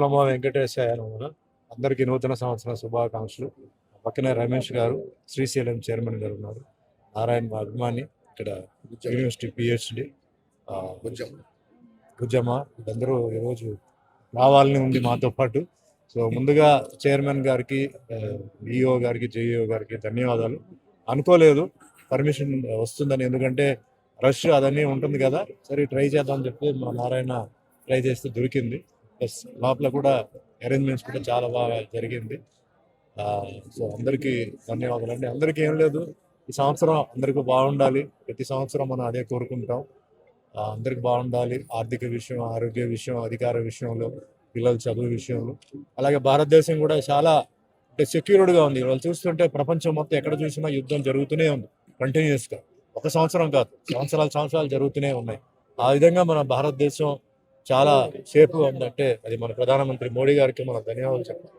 నమో వెంకటేశాయ నమః. అందరికీ నూతన సంవత్సర శుభాకాంక్షలు. పక్కనే రమేష్ గారు, శ్రీశైలం చైర్మన్ గారు ఉన్నారు. నారాయణ మా అభిమాని, ఇక్కడ యూనివర్సిటీ పిహెచ్డి గుజ్జమ్మ, వీళ్ళందరూ ఈరోజు రావాలని ఉంది మాతో పాటు. సో ముందుగా చైర్మన్ గారికి, ఈఓ గారికి, జేఈఓ గారికి ధన్యవాదాలు. అనుకోలేదు పర్మిషన్ వస్తుందని, ఎందుకంటే రష్ అదన్నీ ఉంటుంది కదా, సరే ట్రై చేద్దామని చెప్పి మా నారాయణ ట్రై చేస్తే దొరికింది. ప్లస్ లోపల కూడా అరేంజ్మెంట్స్ కూడా చాలా బాగా జరిగింది. సో అందరికీ ధన్యవాదాలు అండి. అందరికీ ఏం లేదు, ఈ సంవత్సరం అందరికీ బాగుండాలి. ప్రతి సంవత్సరం మనం అదే కోరుకుంటాం. అందరికి బాగుండాలి, ఆర్థిక విషయం, ఆరోగ్య విషయం, అధికార విషయంలో, పిల్లల చదువు విషయంలో. అలాగే భారతదేశం కూడా చాలా అంటే సెక్యూర్డ్గా ఉంది. వాళ్ళు చూస్తుంటే ప్రపంచం మొత్తం ఎక్కడ చూసినా యుద్ధం జరుగుతూనే ఉంది కంటిన్యూస్గా. ఒక సంవత్సరం కాదు, సంవత్సరాలు జరుగుతూనే ఉన్నాయి. ఆ విధంగా మన భారతదేశం చాలా సేఫ్గా ఉందంటే అది మన ప్రధానమంత్రి మోడీ గారికి మనం ధన్యవాదాలు చెప్పాలి.